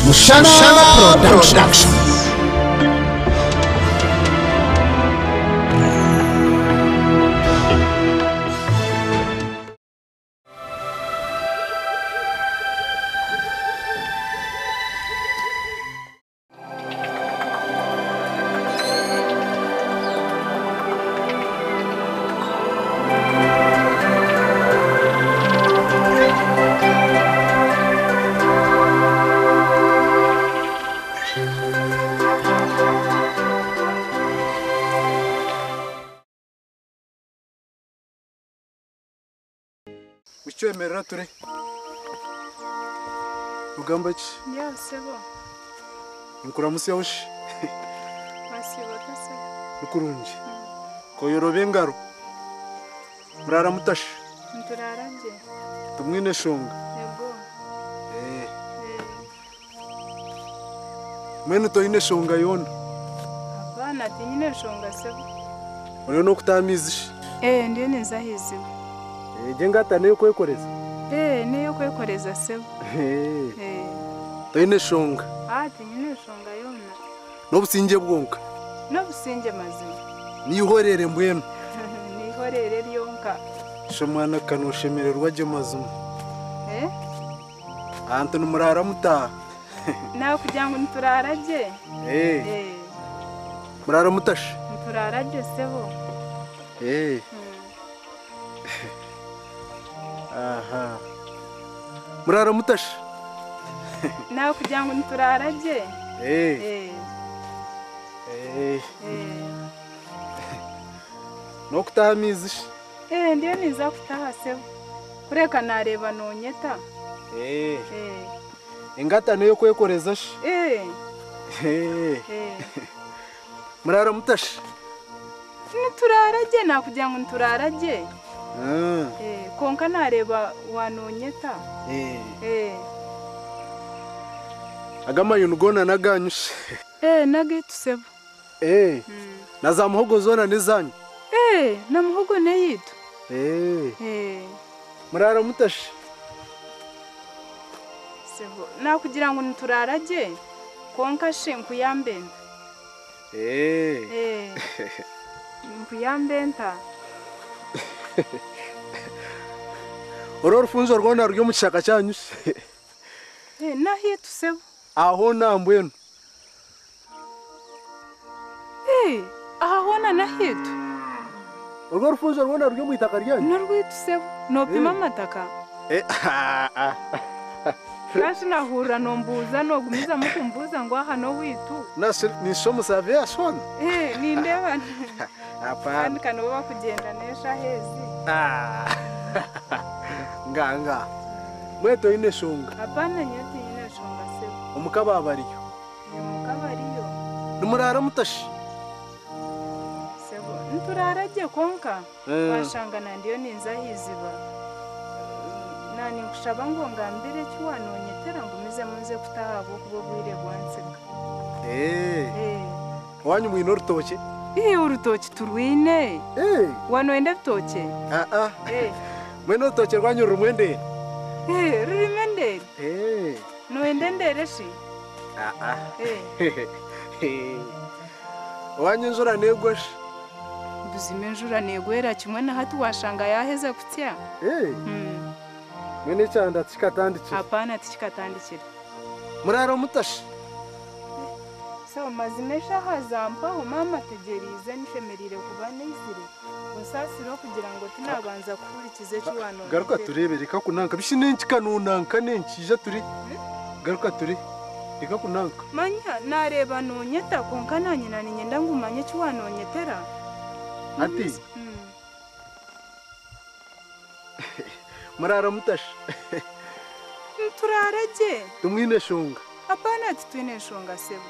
Mushana Production. Wicho emerera ture ugamba ki Ya sebo nkuramusi yawushi basibota sebo nukurungi koyorobe ngaro murara mutashi nturaranje tumwine shonga yego mwene toyine shonga yona abana tinyine shonga sebo uriyo no kutamizishi ndiyo nizahiziwe ngata niyo kwekoreza niyo kwekoreza sebo toyine shonga tinyine shonga yona n'obusinge bwonka n'obusinge mazima nihorere mbwenu nihorere ryonka shomwana kanoshemererwa gye mazima ahantu nimurara mutaha nawe kugira ngo nturarage murara mutashi nturarage sebo aha murara mutashi nawe kugira ngo nturarage no kutaha amizi ndiyo niza kutaha sebo kureka nareba nonyeta ingata niyo kwekoreza shi murara mutashi nturarage nakugira ngo nturarage konka nareba wanonyeta agamayunu gona naganyushe nagetu sebo na za muhogo zona nizanyu na muhogo neyitu murara mutashi sebo nakugira ngo nturarage konka she nkuyambenda nkuyambenta oro rufunzo rwona ryo mu kishaka cyanyu nahitu sebo aho nambwenu ahahona nahitu urwo rufunzo rwona ryo mu itaka ryanyu narwitu sebo nopima amataka kashi nahura nombuza nogumiza mukumbuza ngo aha no witu nisho musave yashona nindeba kandi kano bakugenda nesha hezi nganga mweto ine shonga apana nyoti ine shonga sebo umukababariyo umukabariyo numurara mutashi sebo nturarage konka washangana ndiyo ninza hiziba nani kushaba ngo ngambire kiwanonyetera ngumize munze kutahabo kubo bwire bwansiga wanyu mwino rutoke urutoki turwine wanoenda bitoke mwene urutoke rwanyu rumwendere rurimendere noende ndere shi wanyu njura negwashe buzime njura negwera kimwe na hatu washanga yaheze kutya mwene cyanda tikatandikira hapana tikatandikira murara mutashi so mazimesha hazampa mama tegerize nishemerire kuba nezire usasiro kugira ngo tinabanza kurikize kiwano garuka turebere ka kunanka bishinenki kanunanka nenkije turi garuka turi reka kunanka manya nareba nonyeta konka nanyina ninyenda ngumanye kiwanonyetera ati murara mutashi turarage tumwine shonga apana titwine shonga sebo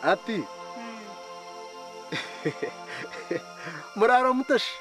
ati murara mutashi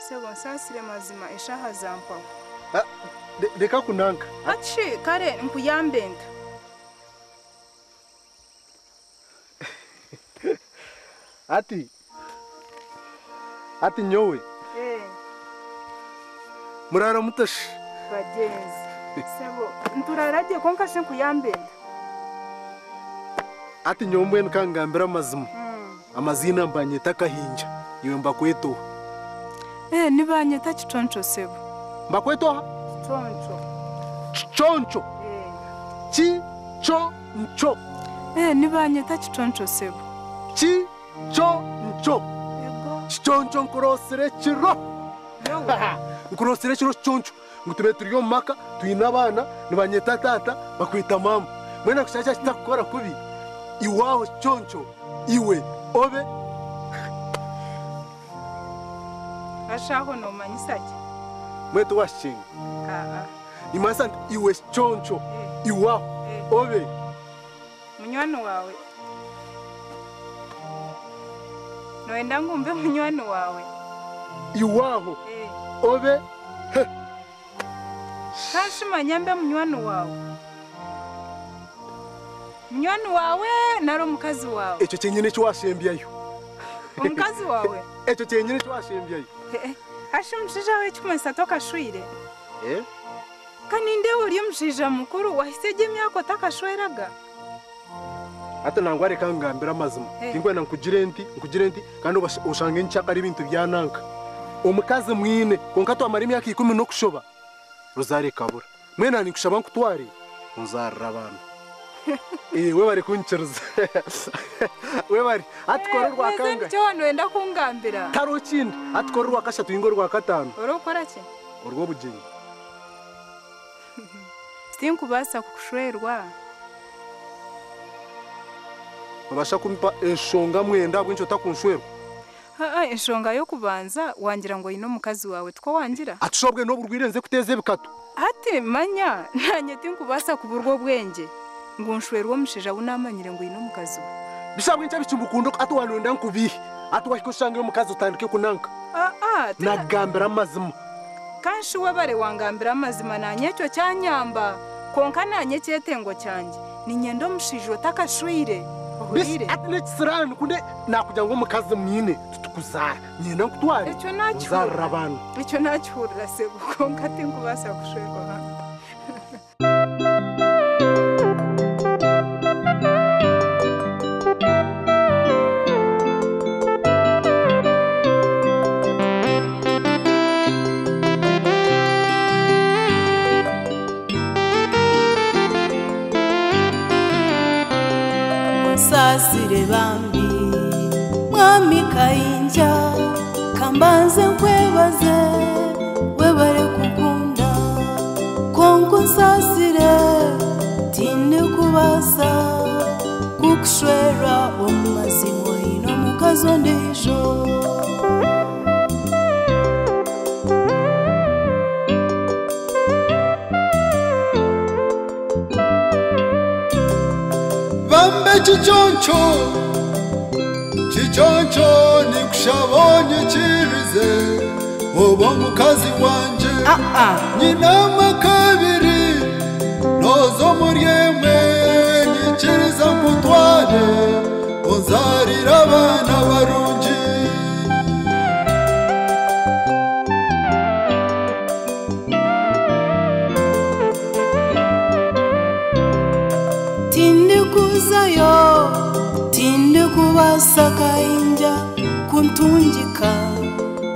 sebo nsasire mazima eshaha zampa reka kunanka ati kare nkuyambenda ati nyowe murara mutashi bagenzi sebo nturaragiye konka se kuyambenda ati nyombwe nkangambira amazima amazina mbanyita kahinja iwe mbakweto nibanyita kiconco sebo mbakweto conco chiconco nibanyita kiconco sebo chiconco chiconco nkurosire kiro nkurosire kiro chiconco ngutube turi yo maka tuyina abana nibanyita tata bakwita mama mwena kushaka kitakukora kubi iwaho chiconco iwe obe ashaho no manyisake mwetu washinga imasa iwe chiconco iwaho obe munywano wawe noenda ngumbe munywano wawe iwaho obe kashima nyambe munywano wawe naro mukazi wawe echo cyenyine cyo washembyayo umukazi wawe echo cyenyine cyo washembyayo ashimshija we cyumesa tokashwire kaninde uri umshija mukuru wahisege myako takashweraga ata nangware kangambira amazima kingwe nkugire nti kandi ushange nchaka ari ibintu byananka umukazi mwine konka twamara imyaka 10 no kushoba rozari kabura mwena ni kushaba nkutwari unzarra abantu we bari kuncerza we bari atkora rwa kanga cyo wano wenda kungambira taro kindi atkora rwa kashatu ingo rwa katano urokora ki urwo bugenyi sinkubasa kukushwerwa babasha kumpa eshonga mwenda bwincho takunshwerwa eshonga yo kubanza wangira ngo yino mukazi wawe two wangira atushobwe no burwirenze kuteze bikatu ati manya nanye tinkubasa kuburwo bwenge ngo nshwerwa mushija bunamanyire ngo yino mukazi we bishabwe ncha bichumukundo atwano wenda nkubihi atwashikoshange mukazi utandike kunanka nagambira amazima kanshi wabare wangambira amazima nanye cyo cyanyamba konka nanye cyetengo cyanjye ni nyendo mushije utakashwire bisi atnetsirani kunde nakugira ngo mukazi mwine tutukuzara nyina nkutware icyo nacyo zarabana icyo nacyurira se konka ati nkubasa kushwerwa hano sasire bambi mwami kayinja kambanze nkwebaze webare kukunda konko sasire tinde kubasa kukushwera omumazimo ino mukazo ndejo chichoncho nikushabonye chirize obo mukazi wanje nyina makabiri nozo muryemwe nyikiriza mutware onzarira abana barungi kuzayo tinde kubasa kayinja kuntungika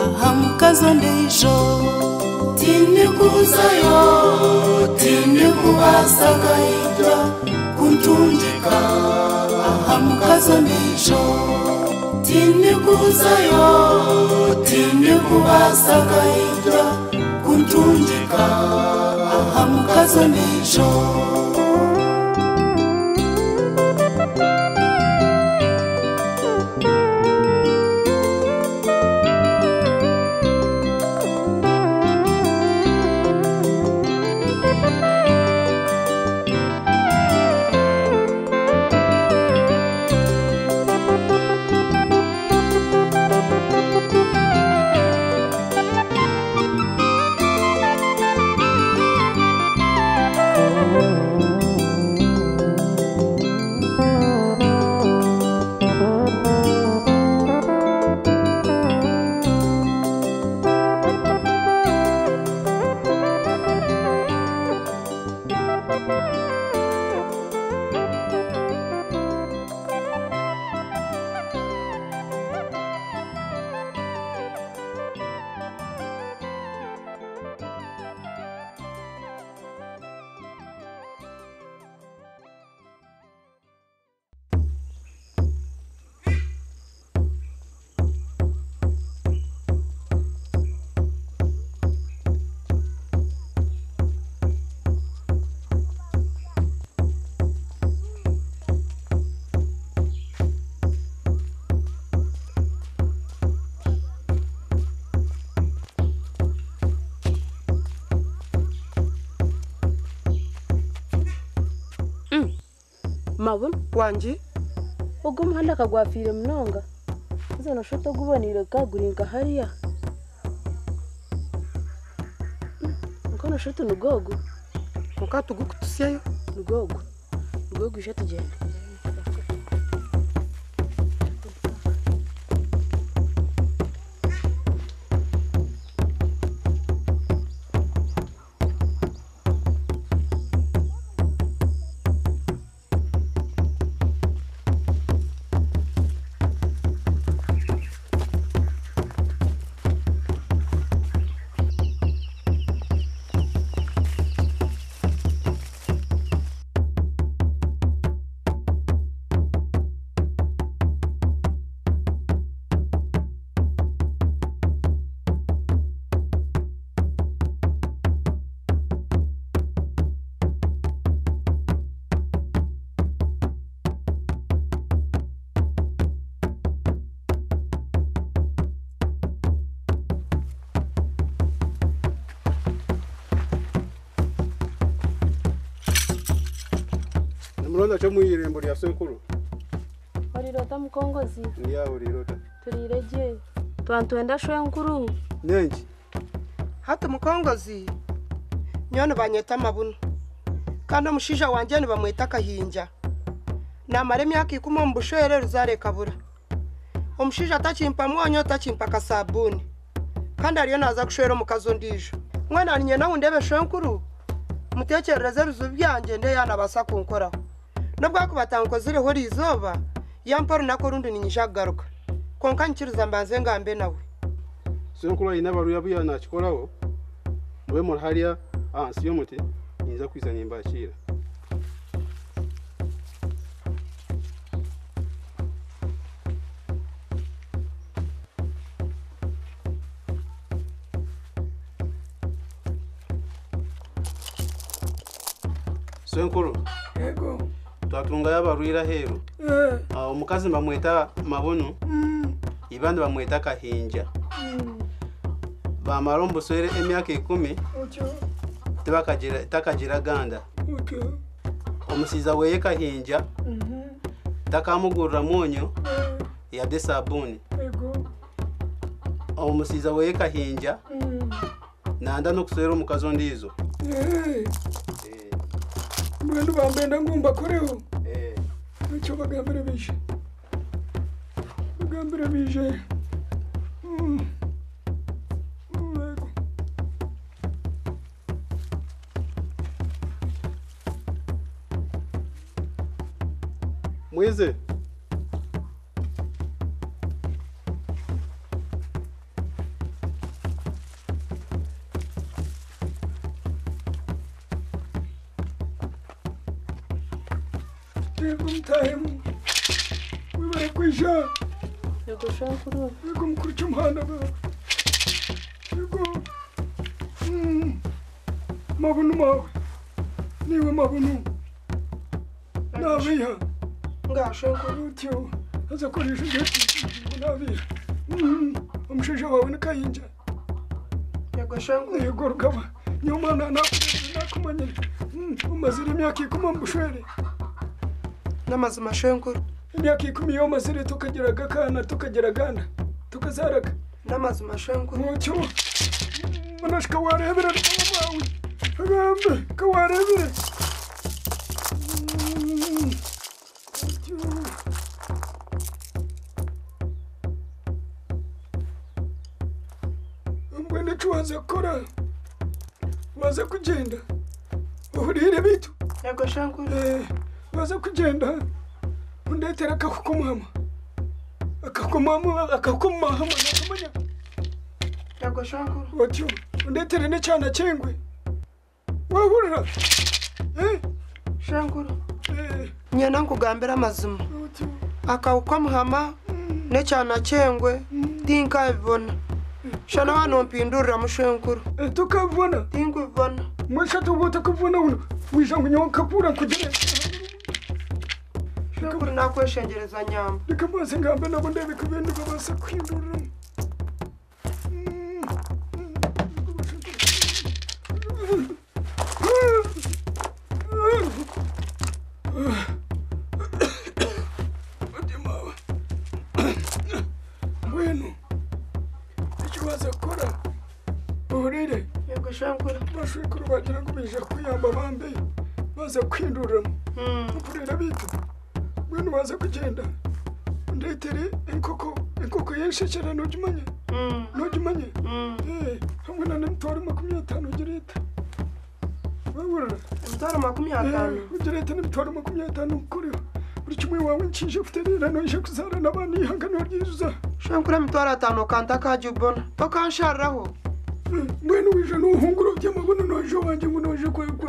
aha mukazo ndejo tinde kuzayo tinde kubasa kayinja kuntungika aha mukazo ndejo tinde kuzayo tinde kubasa kayinja kuntungika aha mukazo ndejo Mabun wanji ubwo umuhanda akagwafira munonga uza nashoto gubonire kagurinka hariya uko nashoto nugogo mukatugukutusyayo nugogo isha tugenda Mlonda chomu irembo ya sekuru. Warirota mukongozi. Ndiya urirota. Turireje. Twantwenda shwenkuru. Nenji. hata mukongozi nyone banyeta Mabunu kandi umushija wanje bamwita Kahinja namare myaka 10 mu bushwere ruzareka bura umushija atachimpa mwonyo atachimpa kasabuni kandi ariyo naza gushwera mu kazo ndijo mwana ninye nawe ndebe shwenkuru mutekerereze ruzu byanje nde yana basa kunkoraho nubwo akubatanko ziriho rizoba yamporo nako rundi ninyishagaruka konka nkiriza mbanze ngambe nawe Senkuru ina baru yabuya nakikoraho we muri hariya siyo muti niza kwizana imbashira Senkuru yego twatunga yabaruira hero umukazi bamweta Mabunu ibandi bamweta Kahinja bamarombo swere emyaka 10 takagira ganda omusiza weye Kahinja takamugurira mwonyo ya desabuni omusiza weye Kahinja nanda no kuswera omukazo ndizo Mwendu bambenda ngumba koreho nicyo bagambira bije Mwize mutahemu wibare kwisha yego shwenkuru yego mukuru cy'umuhanda yego Mabunu mawe niwe Mabunu nabiha ngashwenkuru utyo aza koresha gati nabiha umushije wawe Kahinja yego shwenkuru yego rugaba nyuma nakumanye umazira imyaka 10 mu bushwere namazima shwenkuru imyaka 10 yo mazire tukagira gakana tukagira ganda tukazaraga namazima shwenkuru mucyo manashika warebera mawe agambe kawarebere mbwene chuanza kora waza kugenda uhurire bitu yego shwenkuru waza kugenda undetera akakumama nakamanya yego shwenkuru otyo undetera n'cyana cyengwe wahurira shwenkuru nyena nkugambira amazima akawukamuhama n'cyana cyengwe tinkabibona shana wano mpindurira mushwenkuru tukabona tinkubibona mwesha tubuta kubona uno wishangu nyoka pura kugere shwenkuru nakweshengereza nyamba bikamaze ngambe nabo ndebe kubende babasa kwindurira Wire. Yego shankuru. Bashikuru bagira ngo bije kuyamba bambe. Baza kwinduramo. Kurera bitu. Bwenu baza kugenda. Ndetere inkoko yenshekera nojimanye. Nojimanye. Hamwe na ntwari 50 gireta. Wabura. Ntwari 50. Gireta ni ntwari 50 kuri. Buri kimwe wawe ncinje kuterera no ije kuzara nabandi ihangano ryiza. Shankura ntwari 5 kanta kajubona. Tokansharaho. Mwene wije n'uhunguro by'amabuno noje wanje ngo noje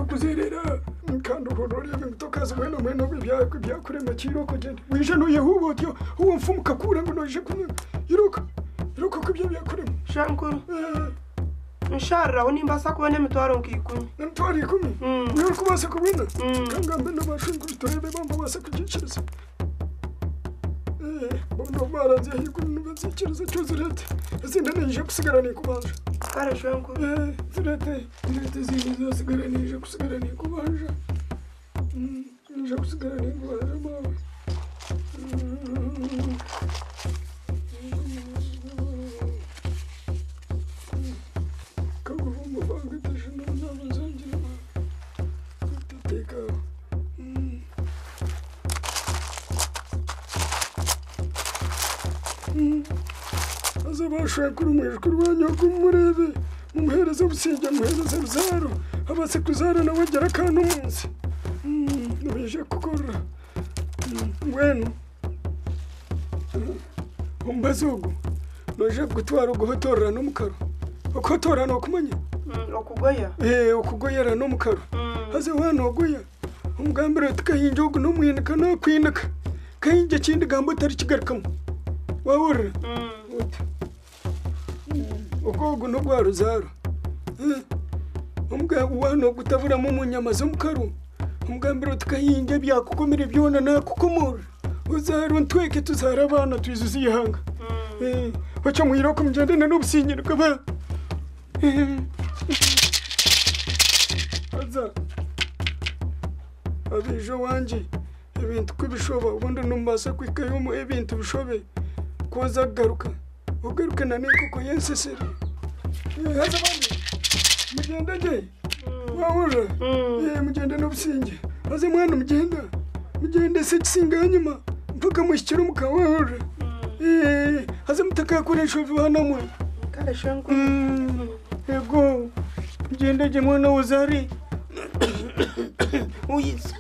kuzerera. Kandi uroreye mtokazi mwene byakurema kiroko gende. Wije no yehubotyo uwo mfumuka kura ngo noje kunywa. Iruka ko ibyo byakurema. Shankuru. Nsharaho nimba sakubone mitwaro nkikunya. Mitwaro ikumi. Niyo kubasa kubina. Kangambe n'abashunguru torebe bamba basa kugikiriza. Bono baranze hikunu bazikiriza cyozirete. Izindi nije kusigara ni kubanje. Kare Shankuru. Zirete zindi zasigara nije kusigara ni kubanje. Nije kusigara ni kubanje mama. Azabashakuru mwishkuru wanyoko murebe mumuhereza busijya muhereza ruzaro abase kuzara nawe agera kantu munsi nubije kukora wenu umbazugu noje gutwara guhotorera no mukaro ukotora no kumanya okugoya okugoyera no mukaro haze wana ogoya umugambira tukahinjogo no mwinika no kwinaka kayinje kindi gambo tari kigarukamo wabura ukogo no gwa ruzaro umugabo wano gutabura mu munyama zo mukaro umugambira tukahinje byakukomera byona nakukomora uzaro ntweke tuzara abana twizuzi yihanga bacha mwiroko mgendana n'ubusinyiro kaba aza abijo wanje ibintu kubishoba ubundi numbasa kwikayo mu ibintu bishobe koza garuka ugarukana n'inkoko yensesere haza bandi mugenda je wahura mugenda n'ubusinge haze mwana mugenda se kisinga nyuma mpaka mushyikira mukawahura haze mutakakoresha vana mwe kare shangu ego mugenda je mwana wazari uyise